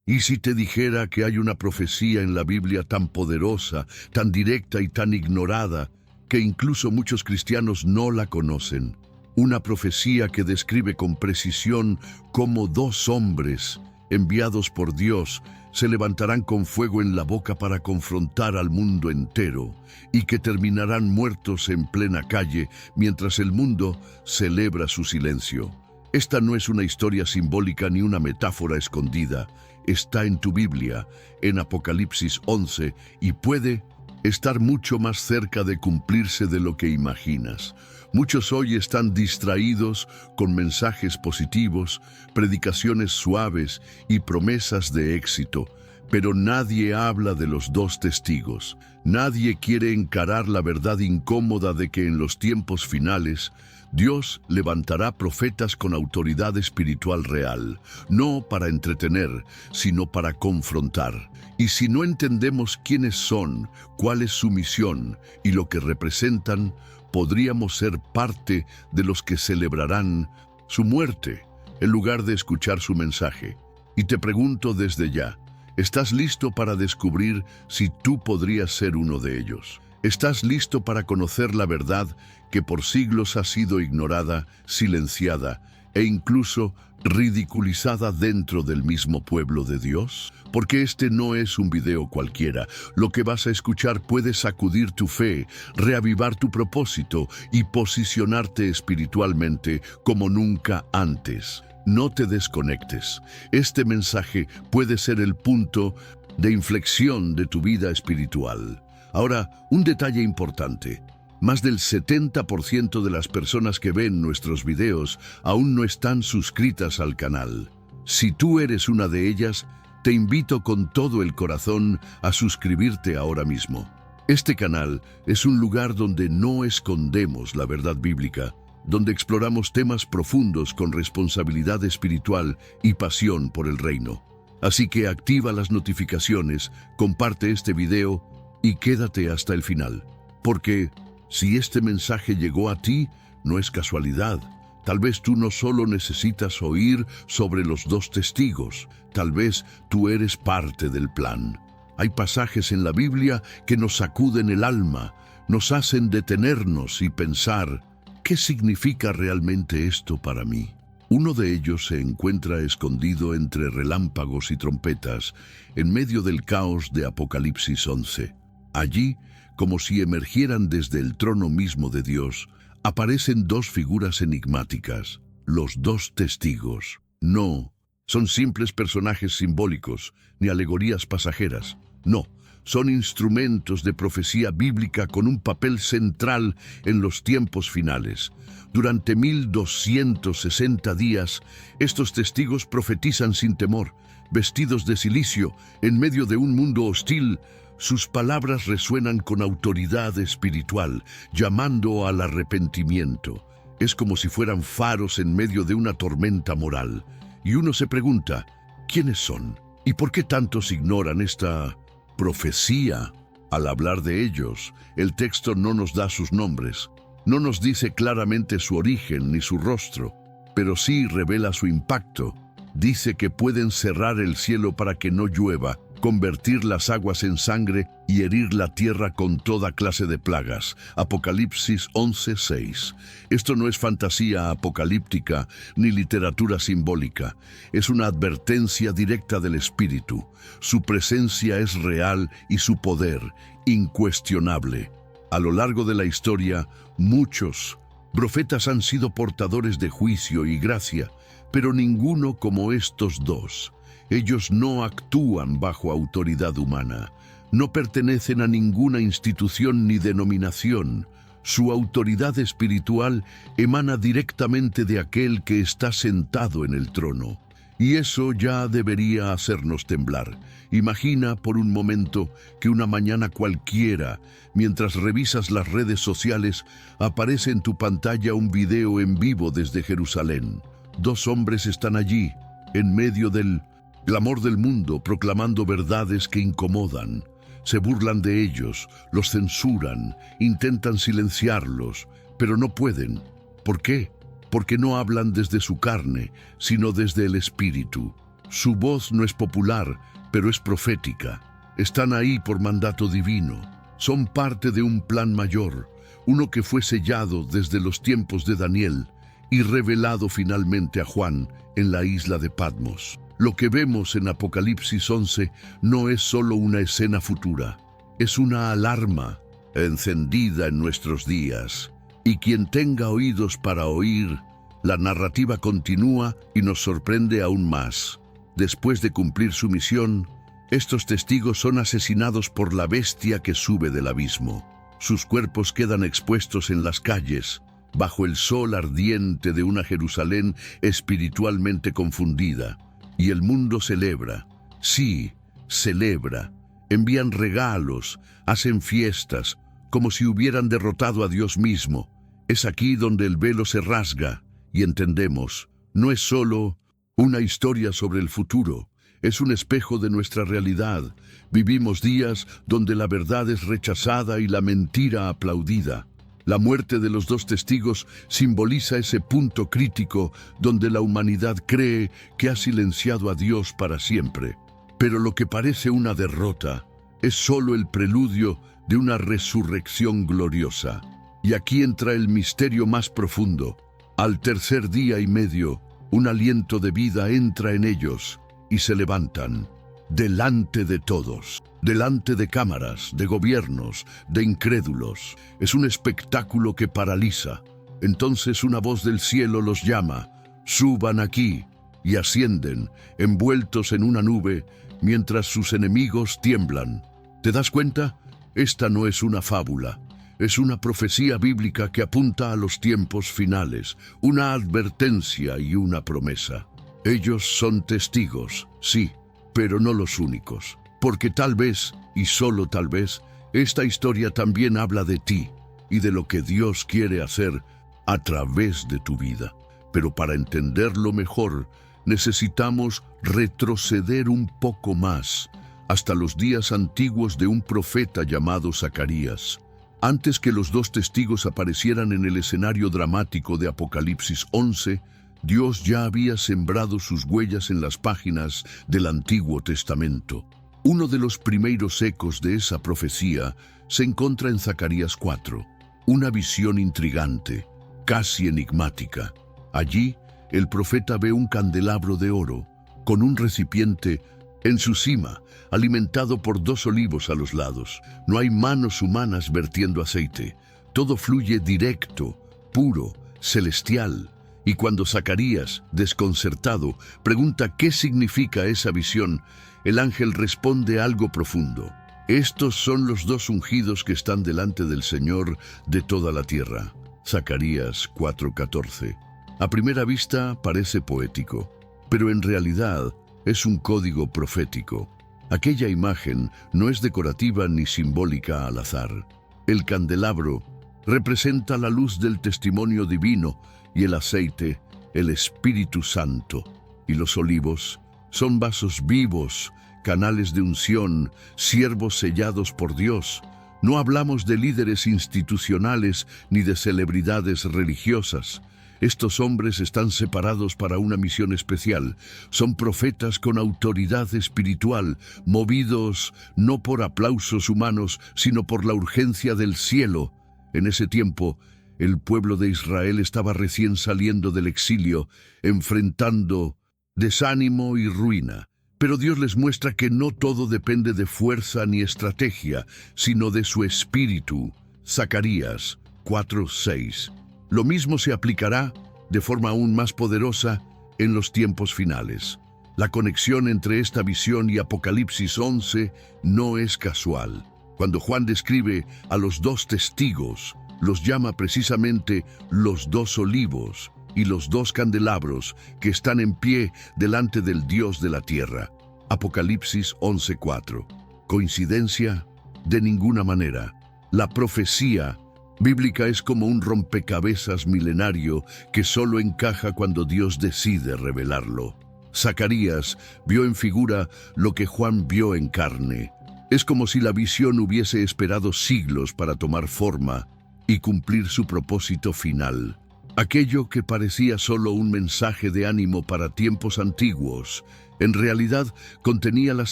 ¿Y si te dijera que hay una profecía en la Biblia tan poderosa, tan directa y tan ignorada, que incluso muchos cristianos no la conocen? Una profecía que describe con precisión cómo dos hombres, enviados por Dios, se levantarán con fuego en la boca para confrontar al mundo entero, y que terminarán muertos en plena calle mientras el mundo celebra su silencio. Esta no es una historia simbólica ni una metáfora escondida. Está en tu Biblia, en Apocalipsis 11, y puede estar mucho más cerca de cumplirse de lo que imaginas. Muchos hoy están distraídos con mensajes positivos, predicaciones suaves y promesas de éxito, pero nadie habla de los dos testigos. Nadie quiere encarar la verdad incómoda de que en los tiempos finales Dios levantará profetas con autoridad espiritual real, no para entretener, sino para confrontar. Y si no entendemos quiénes son, cuál es su misión y lo que representan, podríamos ser parte de los que celebrarán su muerte, en lugar de escuchar su mensaje. Y te pregunto desde ya, ¿estás listo para descubrir si tú podrías ser uno de ellos? ¿Estás listo para conocer la verdad que por siglos ha sido ignorada, silenciada e incluso ridiculizada dentro del mismo pueblo de Dios? Porque este no es un video cualquiera. Lo que vas a escuchar puede sacudir tu fe, reavivar tu propósito y posicionarte espiritualmente como nunca antes. No te desconectes. Este mensaje puede ser el punto de inflexión de tu vida espiritual. Ahora, un detalle importante. Más del 70% de las personas que ven nuestros videos aún no están suscritas al canal. Si tú eres una de ellas, te invito con todo el corazón a suscribirte ahora mismo. Este canal es un lugar donde no escondemos la verdad bíblica, donde exploramos temas profundos con responsabilidad espiritual y pasión por el reino. Así que activa las notificaciones, comparte este video y quédate hasta el final. Porque si este mensaje llegó a ti, no es casualidad. Tal vez tú no solo necesitas oír sobre los dos testigos, tal vez tú eres parte del plan. Hay pasajes en la Biblia que nos sacuden el alma, nos hacen detenernos y pensar, ¿qué significa realmente esto para mí? Uno de ellos se encuentra escondido entre relámpagos y trompetas, en medio del caos de Apocalipsis 11. Allí, como si emergieran desde el trono mismo de Dios, aparecen dos figuras enigmáticas, los dos testigos. No, son simples personajes simbólicos, ni alegorías pasajeras. No, son instrumentos de profecía bíblica con un papel central en los tiempos finales. Durante 1260 días, estos testigos profetizan sin temor, vestidos de cilicio, en medio de un mundo hostil. Sus palabras resuenan con autoridad espiritual, llamando al arrepentimiento. Es como si fueran faros en medio de una tormenta moral. Y uno se pregunta, ¿quiénes son? ¿Y por qué tantos ignoran esta profecía? Al hablar de ellos, el texto no nos da sus nombres. No nos dice claramente su origen ni su rostro, pero sí revela su impacto. Dice que pueden cerrar el cielo para que no llueva, convertir las aguas en sangre y herir la tierra con toda clase de plagas. Apocalipsis 11:6. Esto no es fantasía apocalíptica ni literatura simbólica. Es una advertencia directa del Espíritu. Su presencia es real y su poder incuestionable. A lo largo de la historia, muchos profetas han sido portadores de juicio y gracia, pero ninguno como estos dos. Ellos no actúan bajo autoridad humana, no pertenecen a ninguna institución ni denominación. Su autoridad espiritual emana directamente de aquel que está sentado en el trono. Y eso ya debería hacernos temblar. Imagina por un momento que una mañana cualquiera, mientras revisas las redes sociales, aparece en tu pantalla un video en vivo desde Jerusalén. Dos hombres están allí, en medio del clamor del mundo, proclamando verdades que incomodan. Se burlan de ellos, los censuran, intentan silenciarlos, pero no pueden. ¿Por qué? Porque no hablan desde su carne, sino desde el Espíritu. Su voz no es popular, pero es profética. Están ahí por mandato divino. Son parte de un plan mayor, uno que fue sellado desde los tiempos de Daniel y revelado finalmente a Juan en la isla de Patmos. Lo que vemos en Apocalipsis 11 no es solo una escena futura, es una alarma encendida en nuestros días. Y quien tenga oídos para oír, la narrativa continúa y nos sorprende aún más. Después de cumplir su misión, estos testigos son asesinados por la bestia que sube del abismo. Sus cuerpos quedan expuestos en las calles, bajo el sol ardiente de una Jerusalén espiritualmente confundida. Y el mundo celebra. Sí, celebra. Envían regalos, hacen fiestas, como si hubieran derrotado a Dios mismo. Es aquí donde el velo se rasga y entendemos, no es solo una historia sobre el futuro, es un espejo de nuestra realidad. Vivimos días donde la verdad es rechazada y la mentira aplaudida. La muerte de los dos testigos simboliza ese punto crítico donde la humanidad cree que ha silenciado a Dios para siempre. Pero lo que parece una derrota es solo el preludio de una resurrección gloriosa. Y aquí entra el misterio más profundo. Al tercer día y medio, un aliento de vida entra en ellos y se levantan, delante de todos, delante de cámaras, de gobiernos, de incrédulos. Es un espectáculo que paraliza. Entonces una voz del cielo los llama, suban aquí, y ascienden, envueltos en una nube, mientras sus enemigos tiemblan. ¿Te das cuenta? Esta no es una fábula. Es una profecía bíblica que apunta a los tiempos finales, una advertencia y una promesa. Ellos son testigos, sí, pero no los únicos. Porque tal vez, y solo tal vez, esta historia también habla de ti y de lo que Dios quiere hacer a través de tu vida. Pero para entenderlo mejor, necesitamos retroceder un poco más, hasta los días antiguos de un profeta llamado Zacarías. Antes que los dos testigos aparecieran en el escenario dramático de Apocalipsis 11, Dios ya había sembrado sus huellas en las páginas del Antiguo Testamento. Uno de los primeros ecos de esa profecía se encuentra en Zacarías 4, una visión intrigante, casi enigmática. Allí, el profeta ve un candelabro de oro, con un recipiente en su cima, alimentado por dos olivos a los lados. No hay manos humanas vertiendo aceite. Todo fluye directo, puro, celestial. Y cuando Zacarías, desconcertado, pregunta qué significa esa visión, el ángel responde algo profundo. Estos son los dos ungidos que están delante del Señor de toda la tierra. Zacarías 4:14. A primera vista parece poético, pero en realidad es un código profético. Aquella imagen no es decorativa ni simbólica al azar. El candelabro representa la luz del testimonio divino y el aceite, el Espíritu Santo. Y los olivos son vasos vivos, canales de unción, siervos sellados por Dios. No hablamos de líderes institucionales ni de celebridades religiosas. Estos hombres están separados para una misión especial. Son profetas con autoridad espiritual, movidos no por aplausos humanos, sino por la urgencia del cielo. En ese tiempo, el pueblo de Israel estaba recién saliendo del exilio, enfrentando desánimo y ruina. Pero Dios les muestra que no todo depende de fuerza ni estrategia, sino de su espíritu. Zacarías 4:6. Lo mismo se aplicará, de forma aún más poderosa, en los tiempos finales. La conexión entre esta visión y Apocalipsis 11 no es casual. Cuando Juan describe a los dos testigos, los llama precisamente los dos olivos y los dos candelabros que están en pie delante del Dios de la tierra. Apocalipsis 11:4. ¿Coincidencia? De ninguna manera. La profecía bíblica es como un rompecabezas milenario que solo encaja cuando Dios decide revelarlo. Zacarías vio en figura lo que Juan vio en carne. Es como si la visión hubiese esperado siglos para tomar forma y cumplir su propósito final. Aquello que parecía solo un mensaje de ánimo para tiempos antiguos, En realidad, contenía las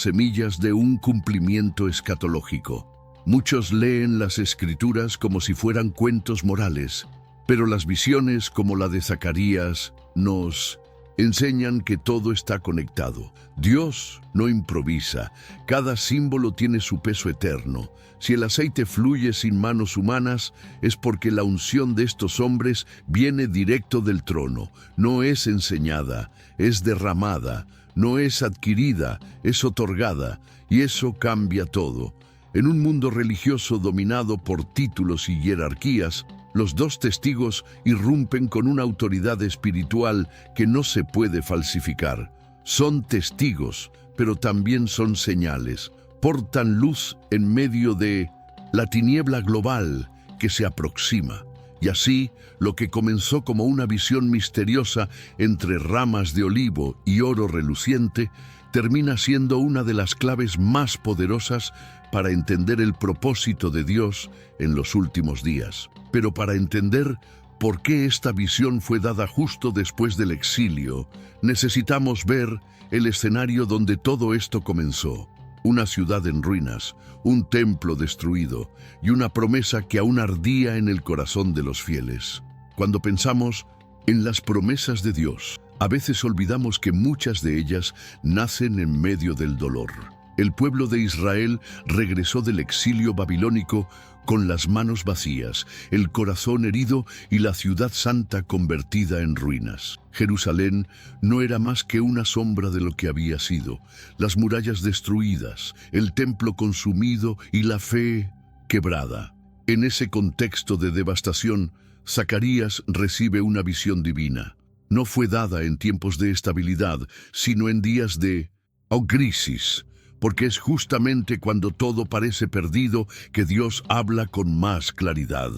semillas de un cumplimiento escatológico. Muchos leen las Escrituras como si fueran cuentos morales, pero las visiones, como la de Zacarías, nos enseñan que todo está conectado. Dios no improvisa. Cada símbolo tiene su peso eterno. Si el aceite fluye sin manos humanas, es porque la unción de estos hombres viene directo del trono. No es enseñada, es derramada. No es adquirida, es otorgada. Y eso cambia todo. En un mundo religioso dominado por títulos y jerarquías, los dos testigos irrumpen con una autoridad espiritual que no se puede falsificar. Son testigos, pero también son señales. Portan luz en medio de la tiniebla global que se aproxima. Y así, lo que comenzó como una visión misteriosa entre ramas de olivo y oro reluciente, termina siendo una de las claves más poderosas para entender el propósito de Dios en los últimos días. Pero para entender por qué esta visión fue dada justo después del exilio, necesitamos ver el escenario donde todo esto comenzó. Una ciudad en ruinas, un templo destruido y una promesa que aún ardía en el corazón de los fieles. Cuando pensamos en las promesas de Dios, a veces olvidamos que muchas de ellas nacen en medio del dolor. El pueblo de Israel regresó del exilio babilónico con las manos vacías, el corazón herido y la ciudad santa convertida en ruinas. Jerusalén no era más que una sombra de lo que había sido, las murallas destruidas, el templo consumido y la fe quebrada. En ese contexto de devastación, Zacarías recibe una visión divina. No fue dada en tiempos de estabilidad, sino en días de crisis, porque es justamente cuando todo parece perdido que Dios habla con más claridad.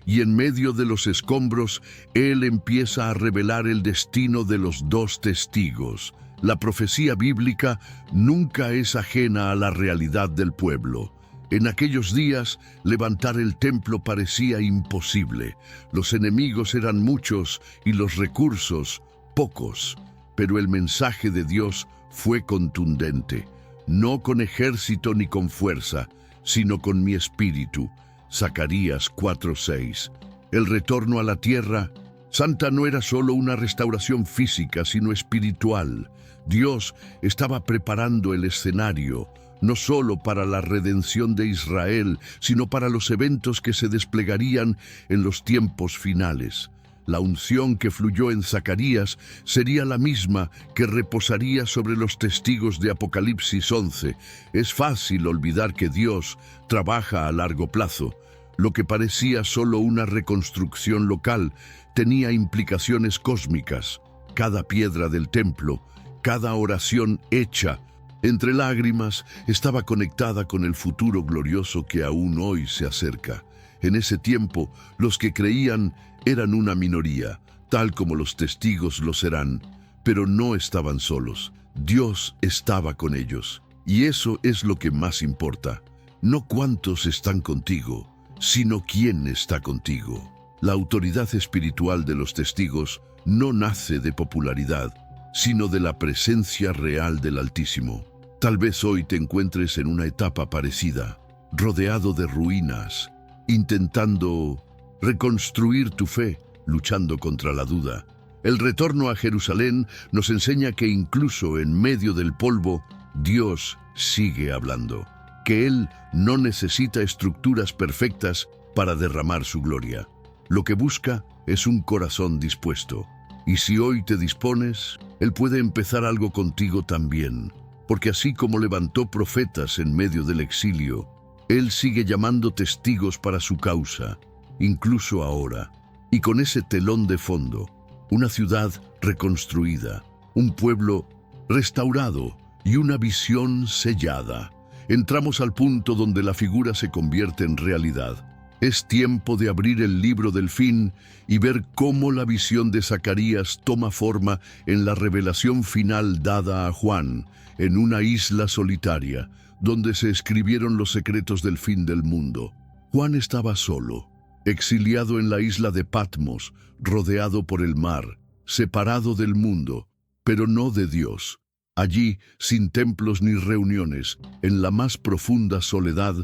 Y en medio de los escombros, Él empieza a revelar el destino de los dos testigos. La profecía bíblica nunca es ajena a la realidad del pueblo. En aquellos días, levantar el templo parecía imposible. Los enemigos eran muchos y los recursos pocos. Pero el mensaje de Dios fue contundente. No con ejército ni con fuerza, sino con mi espíritu. Zacarías 4:6. El retorno a la tierra santa no era solo una restauración física, sino espiritual. Dios estaba preparando el escenario, no solo para la redención de Israel, sino para los eventos que se desplegarían en los tiempos finales. La unción que fluyó en Zacarías sería la misma que reposaría sobre los testigos de Apocalipsis 11. Es fácil olvidar que Dios trabaja a largo plazo. Lo que parecía solo una reconstrucción local tenía implicaciones cósmicas. Cada piedra del templo, cada oración hecha entre lágrimas, estaba conectada con el futuro glorioso que aún hoy se acerca. En ese tiempo, los que creían eran una minoría, tal como los testigos lo serán, pero no estaban solos. Dios estaba con ellos, y eso es lo que más importa. No cuántos están contigo, sino quién está contigo. La autoridad espiritual de los testigos no nace de popularidad, sino de la presencia real del Altísimo. Tal vez hoy te encuentres en una etapa parecida, rodeado de ruinas, intentando reconstruir tu fe, luchando contra la duda. El retorno a Jerusalén nos enseña que incluso en medio del polvo, Dios sigue hablando, que Él no necesita estructuras perfectas para derramar su gloria. Lo que busca es un corazón dispuesto. Y si hoy te dispones, Él puede empezar algo contigo también, porque así como levantó profetas en medio del exilio, Él sigue llamando testigos para su causa, incluso ahora. Y con ese telón de fondo, una ciudad reconstruida, un pueblo restaurado y una visión sellada, entramos al punto donde la figura se convierte en realidad. Es tiempo de abrir el libro del fin y ver cómo la visión de Zacarías toma forma en la revelación final dada a Juan, en una isla solitaria, donde se escribieron los secretos del fin del mundo. Juan estaba solo, exiliado en la isla de Patmos, rodeado por el mar, separado del mundo, pero no de Dios. Allí, sin templos ni reuniones, en la más profunda soledad,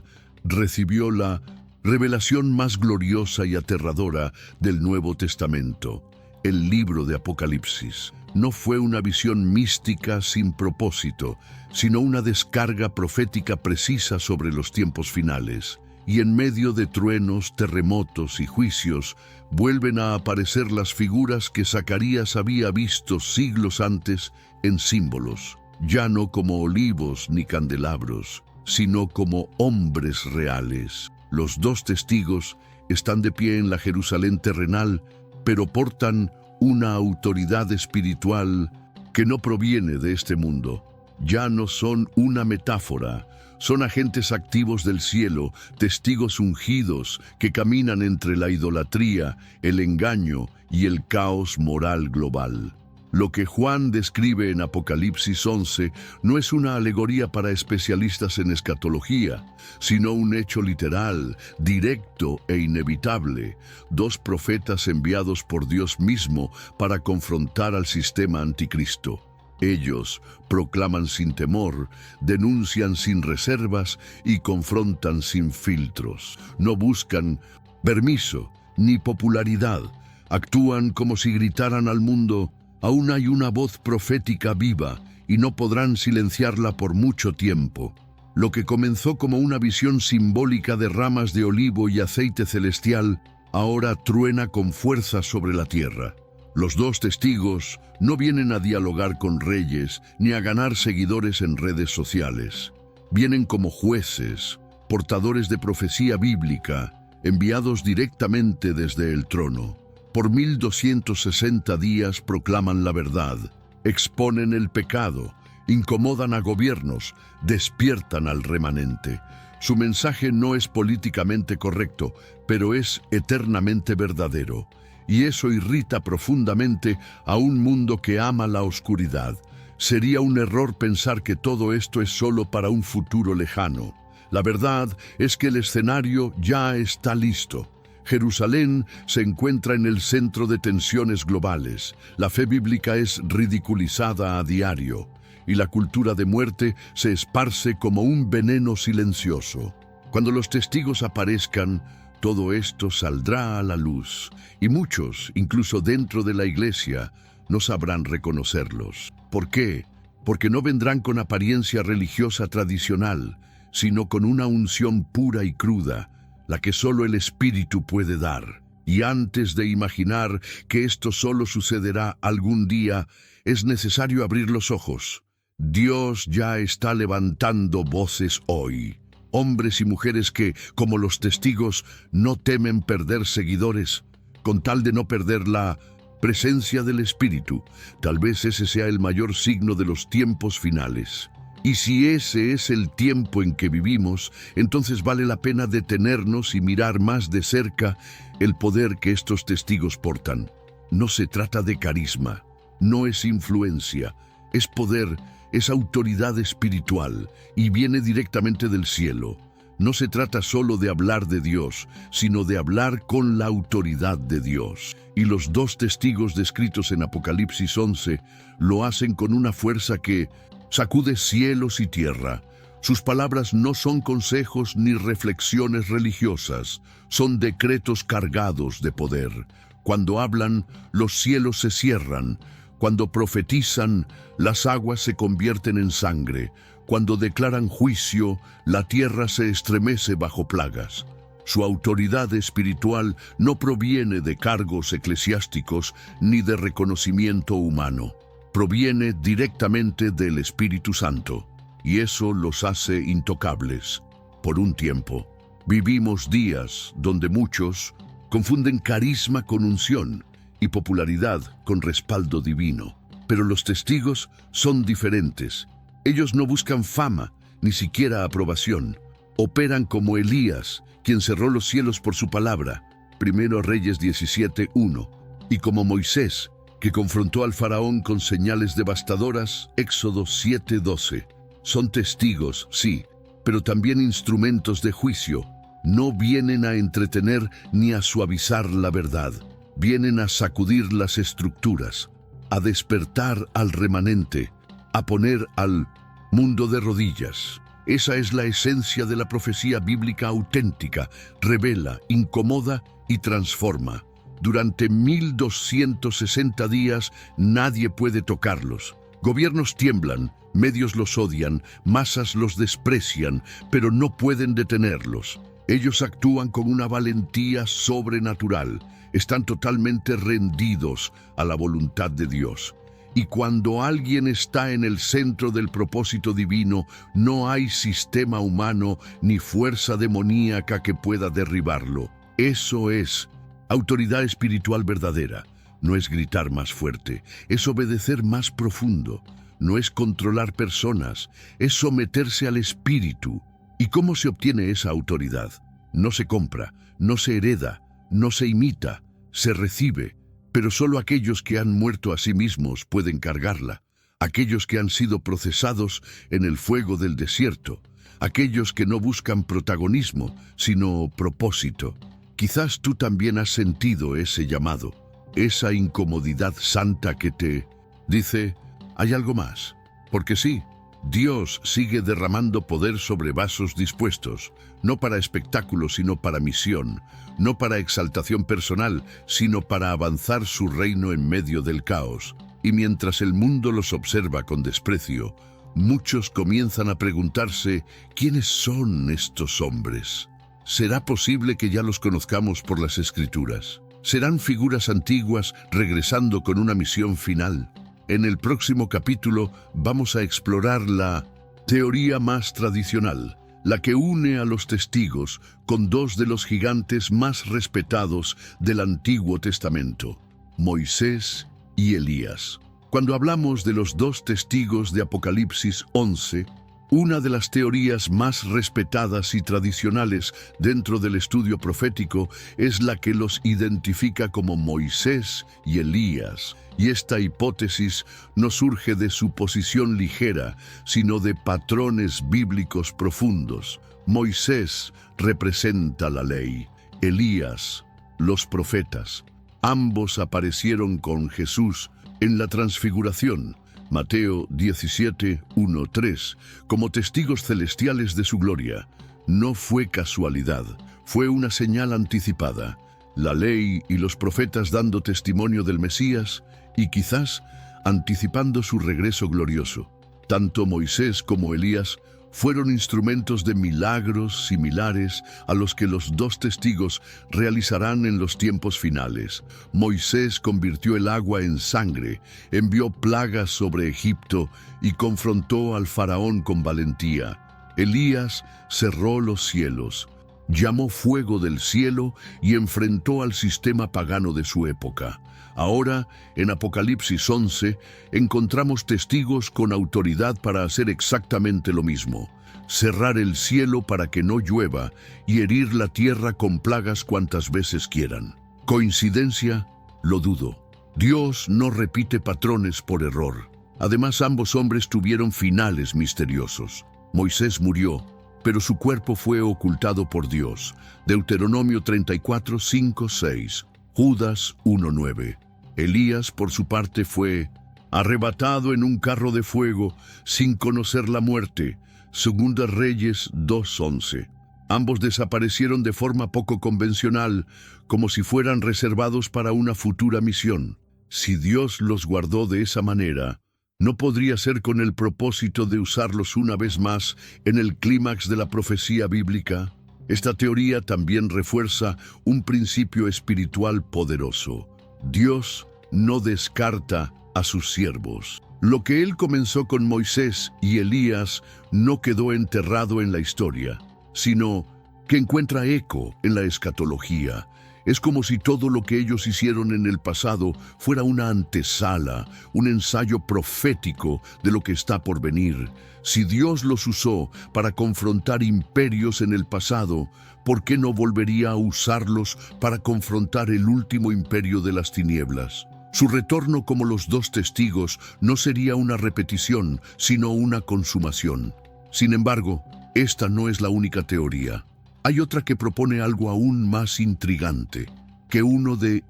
recibió la revelación más gloriosa y aterradora del Nuevo Testamento, el libro de Apocalipsis. No fue una visión mística sin propósito, sino una descarga profética precisa sobre los tiempos finales. Y en medio de truenos, terremotos y juicios, vuelven a aparecer las figuras que Zacarías había visto siglos antes en símbolos, ya no como olivos ni candelabros, sino como hombres reales. Los dos testigos están de pie en la Jerusalén terrenal, pero portan una autoridad espiritual que no proviene de este mundo. Ya no son una metáfora, son agentes activos del cielo, testigos ungidos que caminan entre la idolatría, el engaño y el caos moral global. Lo que Juan describe en Apocalipsis 11 no es una alegoría para especialistas en escatología, sino un hecho literal, directo e inevitable. Dos profetas enviados por Dios mismo para confrontar al sistema anticristo. Ellos proclaman sin temor, denuncian sin reservas y confrontan sin filtros. No buscan permiso ni popularidad. Actúan como si gritaran al mundo: aún hay una voz profética viva y no podrán silenciarla por mucho tiempo. Lo que comenzó como una visión simbólica de ramas de olivo y aceite celestial, ahora truena con fuerza sobre la tierra. Los dos testigos no vienen a dialogar con reyes ni a ganar seguidores en redes sociales. Vienen como jueces, portadores de profecía bíblica, enviados directamente desde el trono. Por 1260 días proclaman la verdad, exponen el pecado, incomodan a gobiernos, despiertan al remanente. Su mensaje no es políticamente correcto, pero es eternamente verdadero. Y eso irrita profundamente a un mundo que ama la oscuridad. Sería un error pensar que todo esto es solo para un futuro lejano. La verdad es que el escenario ya está listo. Jerusalén se encuentra en el centro de tensiones globales. La fe bíblica es ridiculizada a diario, y la cultura de muerte se esparce como un veneno silencioso. Cuando los testigos aparezcan, todo esto saldrá a la luz, y muchos, incluso dentro de la iglesia, no sabrán reconocerlos. ¿Por qué? Porque no vendrán con apariencia religiosa tradicional, sino con una unción pura y cruda, la que solo el Espíritu puede dar. Y antes de imaginar que esto solo sucederá algún día, es necesario abrir los ojos. Dios ya está levantando voces hoy. Hombres y mujeres que, como los testigos, no temen perder seguidores, con tal de no perder la presencia del Espíritu. Tal vez ese sea el mayor signo de los tiempos finales. Y si ese es el tiempo en que vivimos, entonces vale la pena detenernos y mirar más de cerca el poder que estos testigos portan. No se trata de carisma, no es influencia, es poder, es autoridad espiritual y viene directamente del cielo. No se trata solo de hablar de Dios, sino de hablar con la autoridad de Dios. Y los dos testigos descritos en Apocalipsis 11 lo hacen con una fuerza que sacude cielos y tierra. Sus palabras no son consejos ni reflexiones religiosas, son decretos cargados de poder. Cuando hablan, los cielos se cierran. Cuando profetizan, las aguas se convierten en sangre. Cuando declaran juicio, la tierra se estremece bajo plagas. Su autoridad espiritual no proviene de cargos eclesiásticos ni de reconocimiento humano. Proviene directamente del Espíritu Santo, y eso los hace intocables. Por un tiempo, vivimos días donde muchos confunden carisma con unción y popularidad con respaldo divino. Pero los testigos son diferentes. Ellos no buscan fama, ni siquiera aprobación. Operan como Elías, quien cerró los cielos por su palabra, 1 Reyes 17:1, y como Moisés, que confrontó al faraón con señales devastadoras, Éxodo 7:12. Son testigos, sí, pero también instrumentos de juicio. No vienen a entretener ni a suavizar la verdad. Vienen a sacudir las estructuras, a despertar al remanente a poner al mundo de rodillas. Esa es la esencia de la profecía bíblica auténtica, revela, incomoda y transforma. Durante 1260 días nadie puede tocarlos. Gobiernos tiemblan, medios los odian, masas los desprecian, pero no pueden detenerlos. Ellos actúan con una valentía sobrenatural, están totalmente rendidos a la voluntad de Dios. Y cuando alguien está en el centro del propósito divino, no hay sistema humano ni fuerza demoníaca que pueda derribarlo. Eso es autoridad espiritual verdadera. No es gritar más fuerte, es obedecer más profundo. No es controlar personas, es someterse al espíritu. ¿Y cómo se obtiene esa autoridad? No se compra, no se hereda, no se imita, se recibe. Pero solo aquellos que han muerto a sí mismos pueden cargarla. Aquellos que han sido procesados en el fuego del desierto. Aquellos que no buscan protagonismo, sino propósito. Quizás tú también has sentido ese llamado, esa incomodidad santa que te dice, hay algo más. Porque sí, Dios sigue derramando poder sobre vasos dispuestos, no para espectáculo, sino para misión, no para exaltación personal, sino para avanzar su reino en medio del caos. Y mientras el mundo los observa con desprecio, muchos comienzan a preguntarse, ¿quiénes son estos hombres? ¿Será posible que ya los conozcamos por las Escrituras? ¿Serán figuras antiguas regresando con una misión final? En el próximo capítulo vamos a explorar la teoría más tradicional, la que une a los testigos con dos de los gigantes más respetados del Antiguo Testamento, Moisés y Elías. Cuando hablamos de los dos testigos de Apocalipsis 11, una de las teorías más respetadas y tradicionales dentro del estudio profético es la que los identifica como Moisés y Elías. Y esta hipótesis no surge de suposición ligera, sino de patrones bíblicos profundos. Moisés representa la ley, Elías, los profetas. Ambos aparecieron con Jesús en la transfiguración, Mateo 17, 1-3, como testigos celestiales de su gloria. No fue casualidad, fue una señal anticipada. La ley y los profetas dando testimonio del Mesías y quizás anticipando su regreso glorioso. Tanto Moisés como Elías fueron instrumentos de milagros similares a los que los dos testigos realizarán en los tiempos finales. Moisés convirtió el agua en sangre, envió plagas sobre Egipto y confrontó al faraón con valentía. Elías cerró los cielos, llamó fuego del cielo y enfrentó al sistema pagano de su época. Ahora, en Apocalipsis 11, encontramos testigos con autoridad para hacer exactamente lo mismo: cerrar el cielo para que no llueva y herir la tierra con plagas cuantas veces quieran. ¿Coincidencia? Lo dudo. Dios no repite patrones por error. Además, ambos hombres tuvieron finales misteriosos. Moisés murió, pero su cuerpo fue ocultado por Dios. Deuteronomio 34, 5, 6. Judas 1:9. Elías, por su parte, fue arrebatado en un carro de fuego sin conocer la muerte. Segunda Reyes 2:11. Ambos desaparecieron de forma poco convencional, como si fueran reservados para una futura misión. Si Dios los guardó de esa manera, ¿no podría ser con el propósito de usarlos una vez más en el clímax de la profecía bíblica? Esta teoría también refuerza un principio espiritual poderoso. Dios no descarta a sus siervos. Lo que Él comenzó con Moisés y Elías no quedó enterrado en la historia, sino que encuentra eco en la escatología. Es como si todo lo que ellos hicieron en el pasado fuera una antesala, un ensayo profético de lo que está por venir. Si Dios los usó para confrontar imperios en el pasado, ¿por qué no volvería a usarlos para confrontar el último imperio de las tinieblas? Su retorno como los dos testigos no sería una repetición, sino una consumación. Sin embargo, esta no es la única teoría. Hay otra que propone algo aún más intrigante, que uno de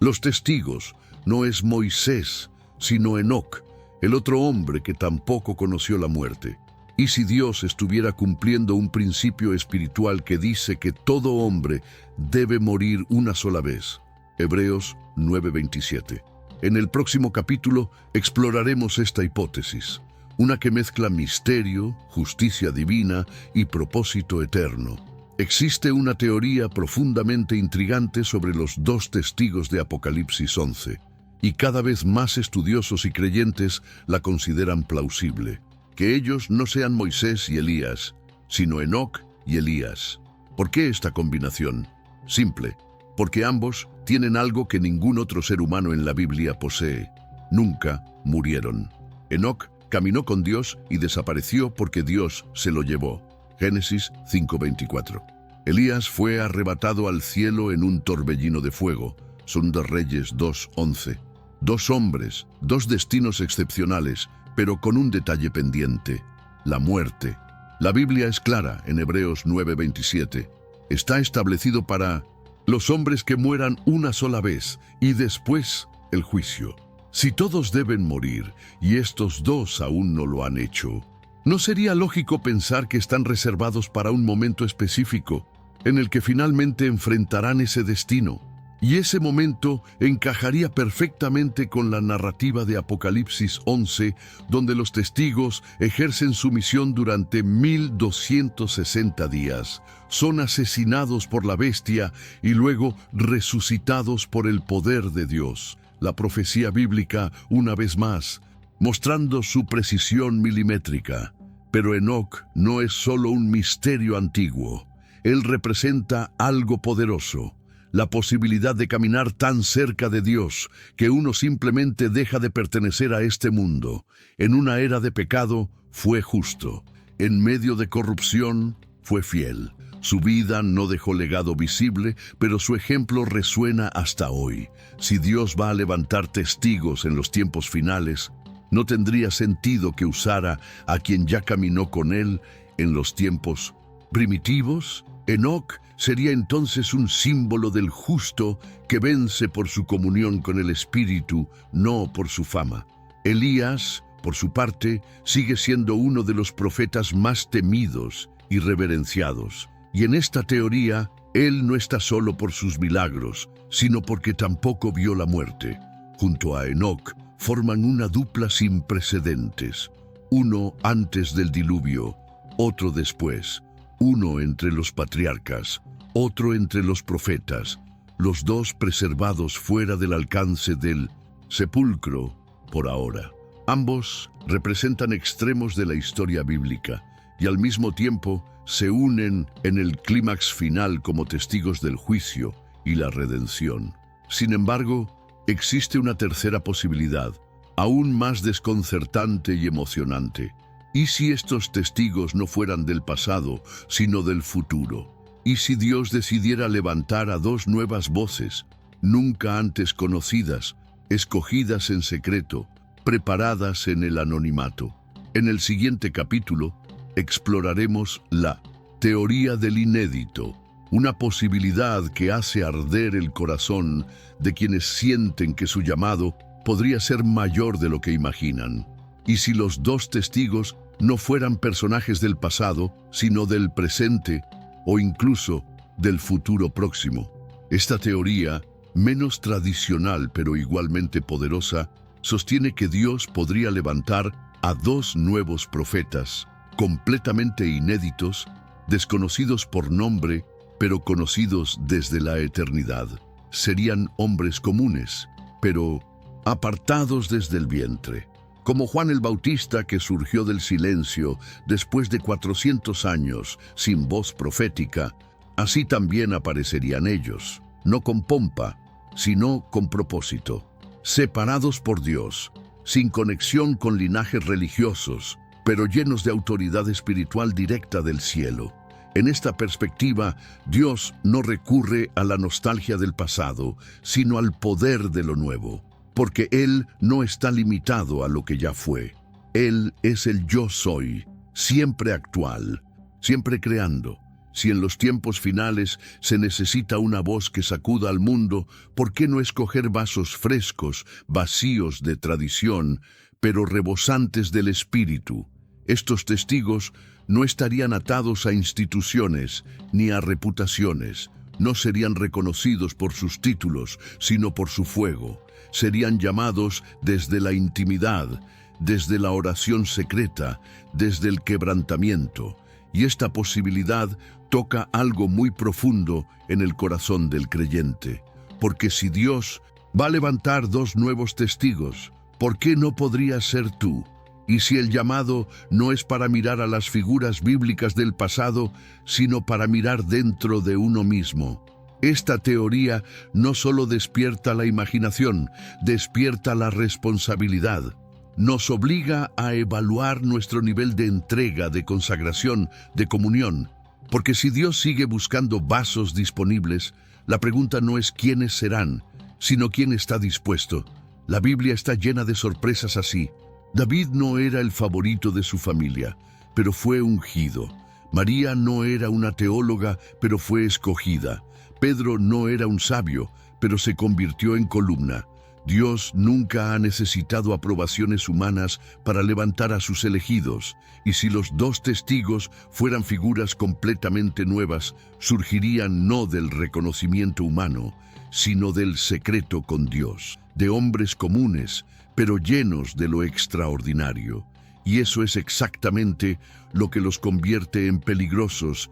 los testigos no es Moisés, sino Enoc, el otro hombre que tampoco conoció la muerte. ¿Y si Dios estuviera cumpliendo un principio espiritual que dice que todo hombre debe morir una sola vez? Hebreos 9:27. En el próximo capítulo exploraremos esta hipótesis, una que mezcla misterio, justicia divina y propósito eterno. Existe una teoría profundamente intrigante sobre los dos testigos de Apocalipsis 11, y cada vez más estudiosos y creyentes la consideran plausible. Que ellos no sean Moisés y Elías, sino Enoc y Elías. ¿Por qué esta combinación? Simple, porque ambos tienen algo que ningún otro ser humano en la Biblia posee. Nunca murieron. Enoc caminó con Dios y desapareció porque Dios se lo llevó. Génesis 5:24. Elías fue arrebatado al cielo en un torbellino de fuego. Segunda de Reyes 2:11. Dos hombres, dos destinos excepcionales, pero con un detalle pendiente: la muerte. La Biblia es clara en Hebreos 9:27. Está establecido para los hombres que mueran una sola vez y después el juicio. Si todos deben morir y estos dos aún no lo han hecho, ¿no sería lógico pensar que están reservados para un momento específico en el que finalmente enfrentarán ese destino? Y ese momento encajaría perfectamente con la narrativa de Apocalipsis 11, donde los testigos ejercen su misión durante 1260 días, son asesinados por la bestia y luego resucitados por el poder de Dios. La profecía bíblica, una vez más, mostrando su precisión milimétrica. Pero Enoc no es solo un misterio antiguo. Él representa algo poderoso. La posibilidad de caminar tan cerca de Dios que uno simplemente deja de pertenecer a este mundo. En una era de pecado, fue justo. En medio de corrupción, fue fiel. Su vida no dejó legado visible, pero su ejemplo resuena hasta hoy. Si Dios va a levantar testigos en los tiempos finales, no tendría sentido que usara a quien ya caminó con él en los tiempos primitivos. Enoc sería entonces un símbolo del justo que vence por su comunión con el Espíritu, no por su fama. Elías, por su parte, sigue siendo uno de los profetas más temidos y reverenciados. Y en esta teoría, él no está solo por sus milagros, sino porque tampoco vio la muerte. Junto a Enoc, forman una dupla sin precedentes. Uno antes del diluvio, otro después. Uno entre los patriarcas, otro entre los profetas, los dos preservados fuera del alcance del sepulcro por ahora. Ambos representan extremos de la historia bíblica y al mismo tiempo se unen en el clímax final como testigos del juicio y la redención. Sin embargo, existe una tercera posibilidad, aún más desconcertante y emocionante. ¿Y si estos testigos no fueran del pasado, sino del futuro? ¿Y si Dios decidiera levantar a dos nuevas voces, nunca antes conocidas, escogidas en secreto, preparadas en el anonimato? En el siguiente capítulo, exploraremos la teoría del inédito, una posibilidad que hace arder el corazón de quienes sienten que su llamado podría ser mayor de lo que imaginan. ¿Y si los dos testigos no fueran personajes del pasado, sino del presente o incluso del futuro próximo? Esta teoría, menos tradicional pero igualmente poderosa, sostiene que Dios podría levantar a dos nuevos profetas, completamente inéditos, desconocidos por nombre, pero conocidos desde la eternidad. Serían hombres comunes, pero apartados desde el vientre. Como Juan el Bautista, que surgió del silencio después de 400 años sin voz profética, así también aparecerían ellos, no con pompa, sino con propósito, separados por Dios, sin conexión con linajes religiosos, pero llenos de autoridad espiritual directa del cielo. En esta perspectiva, Dios no recurre a la nostalgia del pasado, sino al poder de lo nuevo. Porque Él no está limitado a lo que ya fue. Él es el yo soy, siempre actual, siempre creando. Si en los tiempos finales se necesita una voz que sacuda al mundo, ¿por qué no escoger vasos frescos, vacíos de tradición, pero rebosantes del Espíritu. Estos testigos no estarían atados a instituciones ni a reputaciones. No serían reconocidos por sus títulos, sino por su fuego. Serían llamados desde la intimidad, desde la oración secreta, desde el quebrantamiento. Y esta posibilidad toca algo muy profundo en el corazón del creyente. Porque si Dios va a levantar 2 nuevos testigos, ¿por qué no podrías ser tú? Y si el llamado no es para mirar a las figuras bíblicas del pasado, sino para mirar dentro de uno mismo. Esta teoría no solo despierta la imaginación, despierta la responsabilidad. Nos obliga a evaluar nuestro nivel de entrega, de consagración, de comunión. Porque si Dios sigue buscando vasos disponibles, la pregunta no es quiénes serán, sino quién está dispuesto. La Biblia está llena de sorpresas así. David no era el favorito de su familia, pero fue ungido. María no era una teóloga, pero fue escogida. Pedro no era un sabio, pero se convirtió en columna. Dios nunca ha necesitado aprobaciones humanas para levantar a sus elegidos, y si los 2 testigos fueran figuras completamente nuevas, surgirían no del reconocimiento humano, sino del secreto con Dios, de hombres comunes, pero llenos de lo extraordinario. Y eso es exactamente lo que los convierte en peligrosos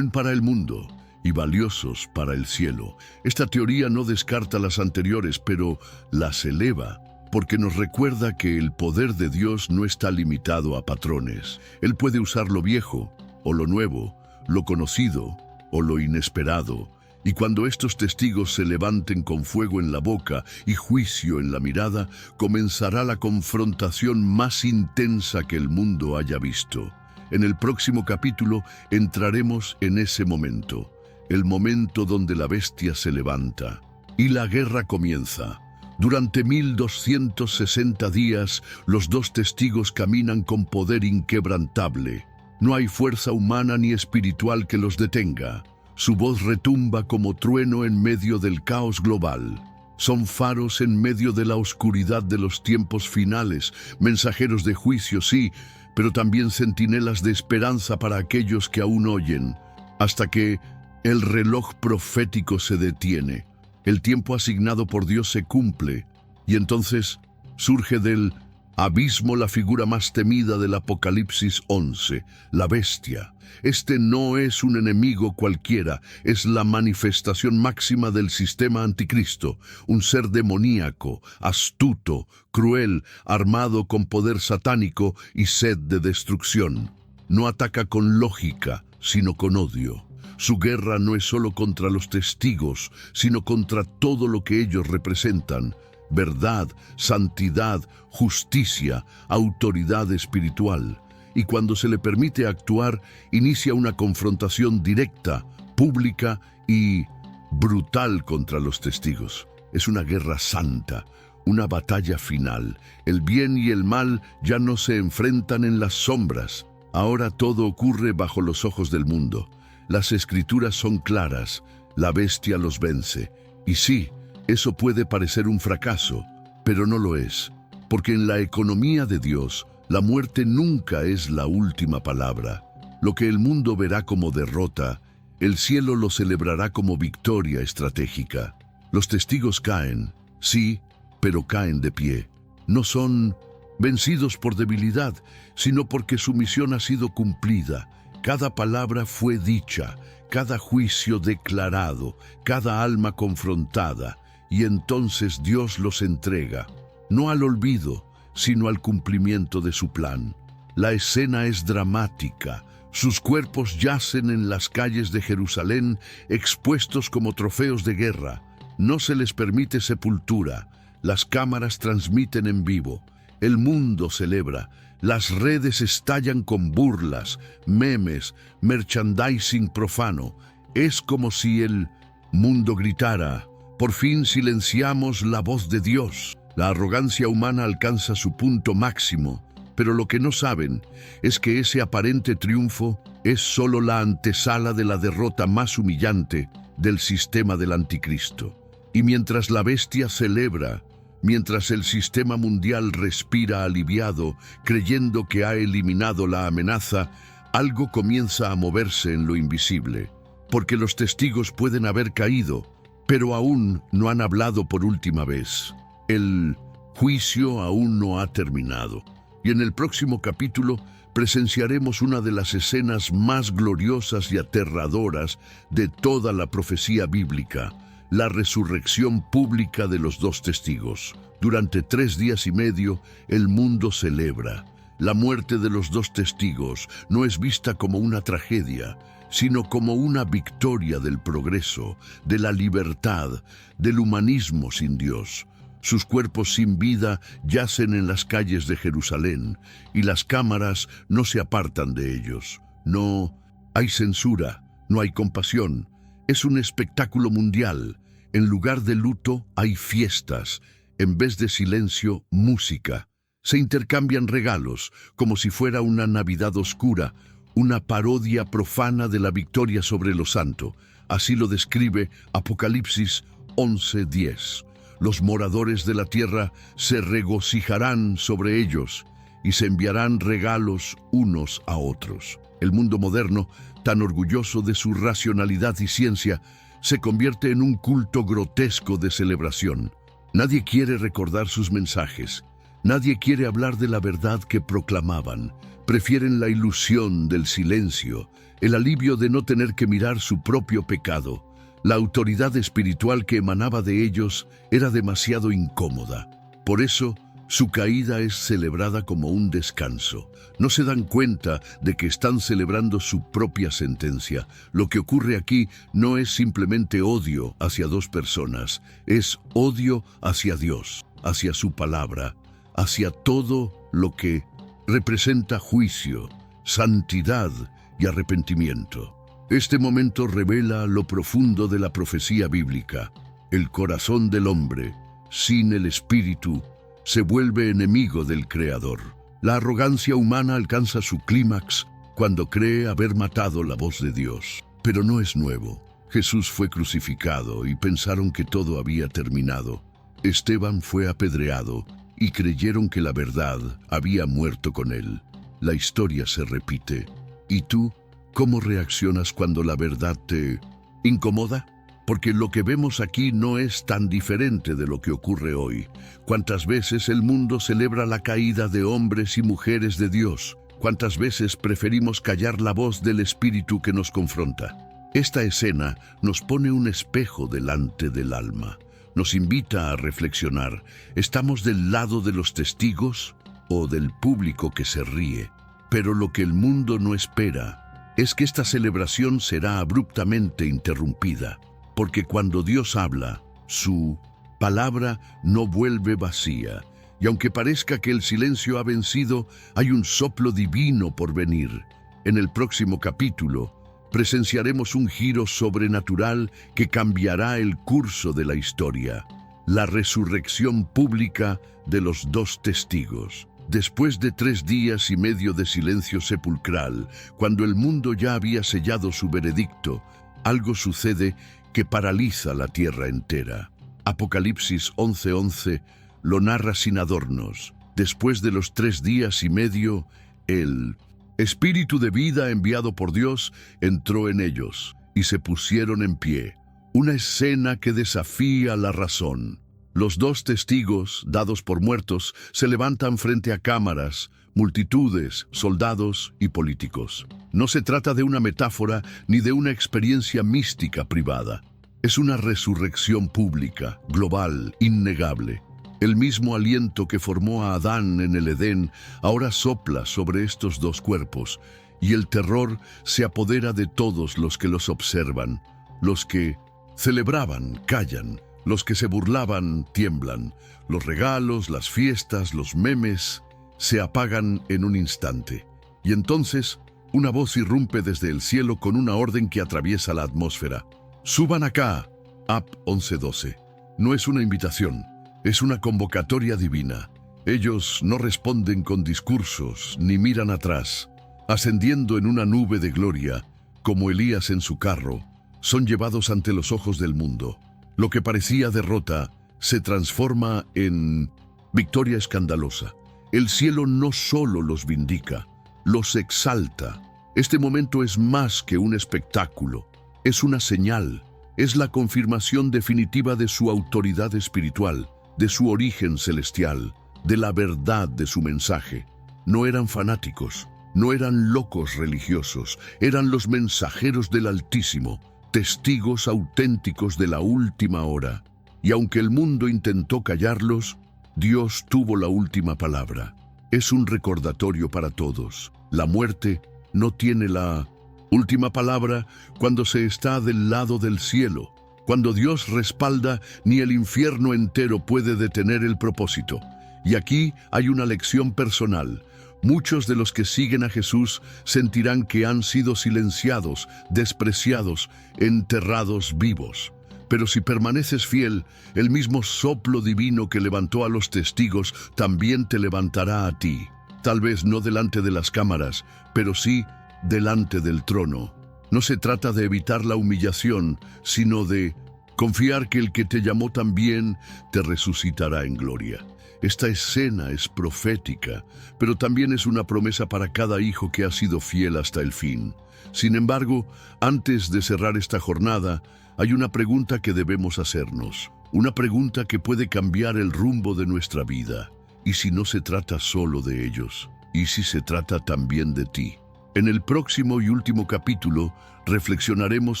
para el mundo y valiosos para el cielo. Esta teoría no descarta las anteriores, pero las eleva, porque nos recuerda que el poder de Dios no está limitado a patrones. Él puede usar lo viejo o lo nuevo, lo conocido o lo inesperado. Y cuando estos testigos se levanten con fuego en la boca y juicio en la mirada, comenzará la confrontación más intensa que el mundo haya visto. En el próximo capítulo entraremos en ese momento, el momento donde la bestia se levanta y la guerra comienza. Durante 1260 días, los 2 testigos caminan con poder inquebrantable. No hay fuerza humana ni espiritual que los detenga. Su voz retumba como trueno en medio del caos global. Son faros en medio de la oscuridad de los tiempos finales, mensajeros de juicio, sí, pero también centinelas de esperanza para aquellos que aún oyen, hasta que el reloj profético se detiene. El tiempo asignado por Dios se cumple, y entonces surge del abismo la figura más temida del Apocalipsis 11, la bestia. Este no es un enemigo cualquiera, es la manifestación máxima del sistema anticristo, un ser demoníaco, astuto, cruel, armado con poder satánico y sed de destrucción. No ataca con lógica, sino con odio. Su guerra no es solo contra los testigos, sino contra todo lo que ellos representan: verdad, santidad, justicia, autoridad espiritual. Y cuando se le permite actuar, inicia una confrontación directa, pública y brutal contra los testigos. Es una guerra santa, una batalla final. El bien y el mal ya no se enfrentan en las sombras. Ahora todo ocurre bajo los ojos del mundo. Las escrituras son claras, la bestia los vence. Y sí, eso puede parecer un fracaso, pero no lo es, porque en la economía de Dios, la muerte nunca es la última palabra. Lo que el mundo verá como derrota, el cielo lo celebrará como victoria estratégica. Los testigos caen, sí, pero caen de pie. No son vencidos por debilidad, sino porque su misión ha sido cumplida. Cada palabra fue dicha, cada juicio declarado, cada alma confrontada, y entonces Dios los entrega, no al olvido, sino al cumplimiento de su plan. La escena es dramática. Sus cuerpos yacen en las calles de Jerusalén, expuestos como trofeos de guerra. No se les permite sepultura. Las cámaras transmiten en vivo. El mundo celebra. Las redes estallan con burlas, memes, merchandising profano. Es como si el mundo gritara: por fin silenciamos la voz de Dios. La arrogancia humana alcanza su punto máximo, pero lo que no saben es que ese aparente triunfo es solo la antesala de la derrota más humillante del sistema del anticristo. Y mientras la bestia celebra, Mientras el sistema mundial respira aliviado, creyendo que ha eliminado la amenaza, algo comienza a moverse en lo invisible, porque los testigos pueden haber caído, pero aún no han hablado por última vez. El juicio aún no ha terminado, y en el próximo capítulo presenciaremos una de las escenas más gloriosas y aterradoras de toda la profecía bíblica: la resurrección pública de los dos testigos. Durante 3 días y medio, el mundo celebra. La muerte de los dos testigos no es vista como una tragedia, sino como una victoria del progreso, de la libertad, del humanismo sin Dios. Sus cuerpos sin vida yacen en las calles de Jerusalén, y las cámaras no se apartan de ellos. No hay censura, no hay compasión. Es un espectáculo mundial. En lugar de luto hay fiestas. En vez de silencio, música. Se intercambian regalos, como si fuera una Navidad oscura, una parodia profana de la victoria sobre lo santo. Así lo describe Apocalipsis 11:10. Los moradores de la tierra se regocijarán sobre ellos y se enviarán regalos unos a otros. El mundo moderno, tan orgulloso de su racionalidad y ciencia, se convierte en un culto grotesco de celebración. Nadie quiere recordar sus mensajes. Nadie quiere hablar de la verdad que proclamaban. Prefieren la ilusión del silencio, el alivio de no tener que mirar su propio pecado. La autoridad espiritual que emanaba de ellos era demasiado incómoda. Por eso, su caída es celebrada como un descanso. No se dan cuenta de que están celebrando su propia sentencia. Lo que ocurre aquí no es simplemente odio hacia dos personas, es odio hacia Dios, hacia su palabra, hacia todo lo que representa juicio, santidad y arrepentimiento. Este momento revela lo profundo de la profecía bíblica. El corazón del hombre, sin el espíritu, se vuelve enemigo del Creador. La arrogancia humana alcanza su clímax cuando cree haber matado la voz de Dios. Pero no es nuevo. Jesús fue crucificado y pensaron que todo había terminado. Esteban fue apedreado y creyeron que la verdad había muerto con él. La historia se repite. ¿Y tú, cómo reaccionas cuando la verdad te incomoda? Porque lo que vemos aquí no es tan diferente de lo que ocurre hoy. ¿Cuántas veces el mundo celebra la caída de hombres y mujeres de Dios? ¿Cuántas veces preferimos callar la voz del Espíritu que nos confronta? Esta escena nos pone un espejo delante del alma. Nos invita a reflexionar. ¿Estamos del lado de los testigos o del público que se ríe? Pero lo que el mundo no espera es que esta celebración será abruptamente interrumpida. Porque cuando Dios habla, su palabra no vuelve vacía. Y aunque parezca que el silencio ha vencido, hay un soplo divino por venir. En el próximo capítulo, presenciaremos un giro sobrenatural que cambiará el curso de la historia. La resurrección pública de los dos testigos. Después de 3 días y medio de silencio sepulcral, cuando el mundo ya había sellado su veredicto, algo sucede que paraliza la tierra entera. Apocalipsis 11:11 lo narra sin adornos. Después de los 3 días y medio, el Espíritu de vida enviado por Dios entró en ellos y se pusieron en pie. Una escena que desafía la razón. Los dos testigos, dados por muertos, se levantan frente a cámaras, multitudes, soldados y políticos. No se trata de una metáfora ni de una experiencia mística privada. Es una resurrección pública, global, innegable. El mismo aliento que formó a Adán en el Edén ahora sopla sobre estos dos cuerpos, y el terror se apodera de todos los que los observan. Los que celebraban callan, los que se burlaban tiemblan. Los regalos, las fiestas, los memes se apagan en un instante. Y entonces, una voz irrumpe desde el cielo con una orden que atraviesa la atmósfera. ¡Suban acá! Ap 11:12. No es una invitación, es una convocatoria divina. Ellos no responden con discursos ni miran atrás. Ascendiendo en una nube de gloria, como Elías en su carro, son llevados ante los ojos del mundo. Lo que parecía derrota se transforma en victoria escandalosa. El cielo no solo los vindica, los exalta. Este momento es más que un espectáculo, es una señal, es la confirmación definitiva de su autoridad espiritual, de su origen celestial, de la verdad de su mensaje. No eran fanáticos, no eran locos religiosos, eran los mensajeros del Altísimo, testigos auténticos de la última hora. Y aunque el mundo intentó callarlos, Dios tuvo la última palabra. Es un recordatorio para todos. La muerte no tiene la última palabra cuando se está del lado del cielo. Cuando Dios respalda, ni el infierno entero puede detener el propósito. Y aquí hay una lección personal. Muchos de los que siguen a Jesús sentirán que han sido silenciados, despreciados, enterrados vivos. Pero si permaneces fiel, el mismo soplo divino que levantó a los testigos también te levantará a ti. Tal vez no delante de las cámaras, pero sí delante del trono. No se trata de evitar la humillación, sino de confiar que el que te llamó también te resucitará en gloria. Esta escena es profética, pero también es una promesa para cada hijo que ha sido fiel hasta el fin. Sin embargo, antes de cerrar esta jornada, hay una pregunta que debemos hacernos, una pregunta que puede cambiar el rumbo de nuestra vida. ¿Y si no se trata solo de ellos? ¿Y si se trata también de ti? En el próximo y último capítulo, reflexionaremos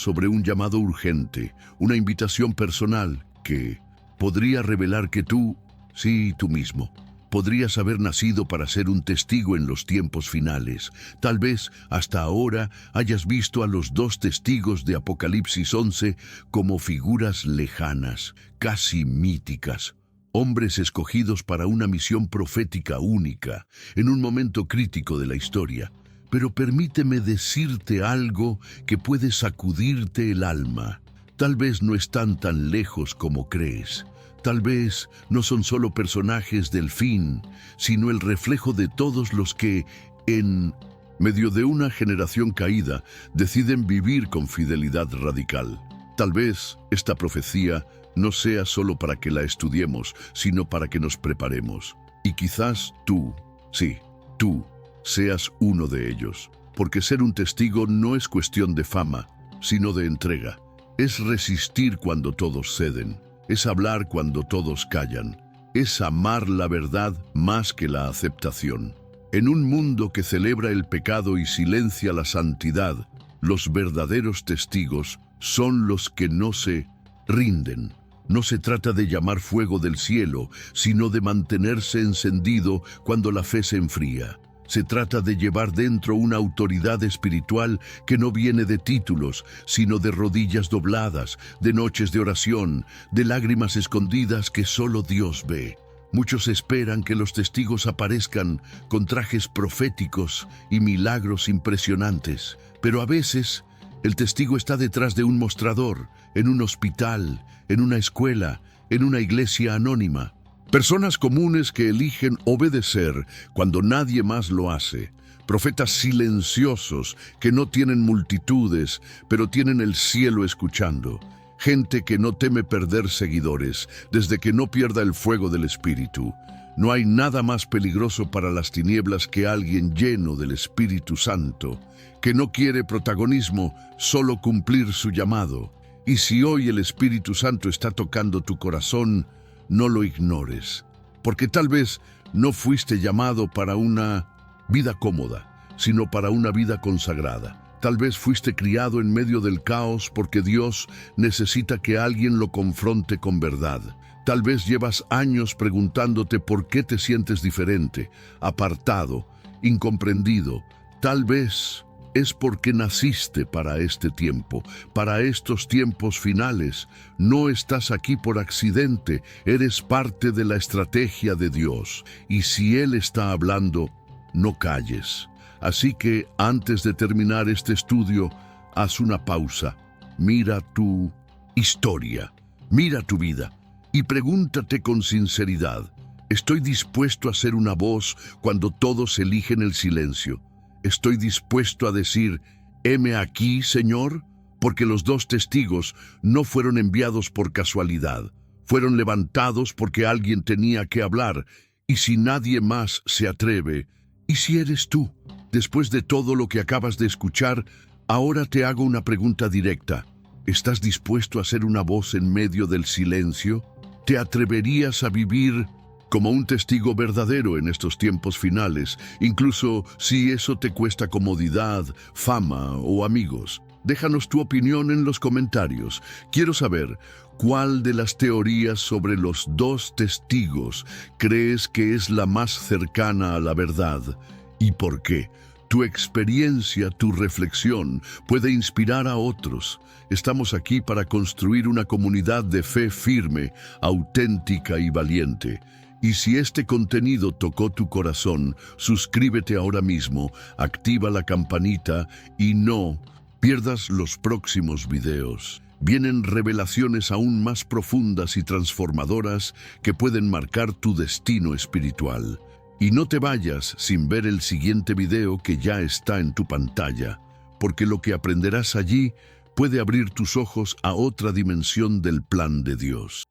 sobre un llamado urgente, una invitación personal que podría revelar que tú, sí, tú mismo, podrías haber nacido para ser un testigo en los tiempos finales. Tal vez hasta ahora hayas visto a los dos testigos de Apocalipsis 11 como figuras lejanas, casi míticas, hombres escogidos para una misión profética única, en un momento crítico de la historia. Pero permíteme decirte algo que puede sacudirte el alma. Tal vez no están tan lejos como crees. Tal vez no son solo personajes del fin, sino el reflejo de todos los que, en medio de una generación caída, deciden vivir con fidelidad radical. Tal vez esta profecía no sea solo para que la estudiemos, sino para que nos preparemos. Y quizás tú, sí, tú, seas uno de ellos. Porque ser un testigo no es cuestión de fama, sino de entrega. Es resistir cuando todos ceden. Es hablar cuando todos callan. Es amar la verdad más que la aceptación. En un mundo que celebra el pecado y silencia la santidad, los verdaderos testigos son los que no se rinden. No se trata de llamar fuego del cielo, sino de mantenerse encendido cuando la fe se enfría. Se trata de llevar dentro una autoridad espiritual que no viene de títulos, sino de rodillas dobladas, de noches de oración, de lágrimas escondidas que solo Dios ve. Muchos esperan que los testigos aparezcan con trajes proféticos y milagros impresionantes, pero a veces el testigo está detrás de un mostrador, en un hospital, en una escuela, en una iglesia anónima. Personas comunes que eligen obedecer cuando nadie más lo hace. Profetas silenciosos que no tienen multitudes, pero tienen el cielo escuchando. Gente que no teme perder seguidores, desde que no pierda el fuego del Espíritu. No hay nada más peligroso para las tinieblas que alguien lleno del Espíritu Santo, que no quiere protagonismo, solo cumplir su llamado. Y si hoy el Espíritu Santo está tocando tu corazón, no lo ignores, porque tal vez no fuiste llamado para una vida cómoda, sino para una vida consagrada. Tal vez fuiste criado en medio del caos porque Dios necesita que alguien lo confronte con verdad. Tal vez llevas años preguntándote por qué te sientes diferente, apartado, incomprendido. Tal vez es porque naciste para este tiempo, para estos tiempos finales. No estás aquí por accidente, eres parte de la estrategia de Dios. Y si Él está hablando, no calles. Así que antes de terminar este estudio, haz una pausa. Mira tu historia, mira tu vida y pregúntate con sinceridad: ¿estoy dispuesto a ser una voz cuando todos eligen el silencio? ¿Estoy dispuesto a decir, heme aquí, Señor? Porque los dos testigos no fueron enviados por casualidad, Fueron levantados porque alguien tenía que hablar, y si nadie más se atreve, ¿y si eres tú? Después de todo lo que acabas de escuchar, ahora te hago una pregunta directa. ¿Estás dispuesto a ser una voz en medio del silencio? ¿Te atreverías a vivir como un testigo verdadero en estos tiempos finales, incluso si eso te cuesta comodidad, fama o amigos? Déjanos tu opinión en los comentarios. Quiero saber, ¿cuál de las teorías sobre los dos testigos crees que es la más cercana a la verdad? ¿Y por qué? Tu experiencia, tu reflexión puede inspirar a otros. Estamos aquí para construir una comunidad de fe firme, auténtica y valiente. Y si este contenido tocó tu corazón, suscríbete ahora mismo, activa la campanita y no pierdas los próximos videos. Vienen revelaciones aún más profundas y transformadoras que pueden marcar tu destino espiritual. Y no te vayas sin ver el siguiente video que ya está en tu pantalla, porque lo que aprenderás allí puede abrir tus ojos a otra dimensión del plan de Dios.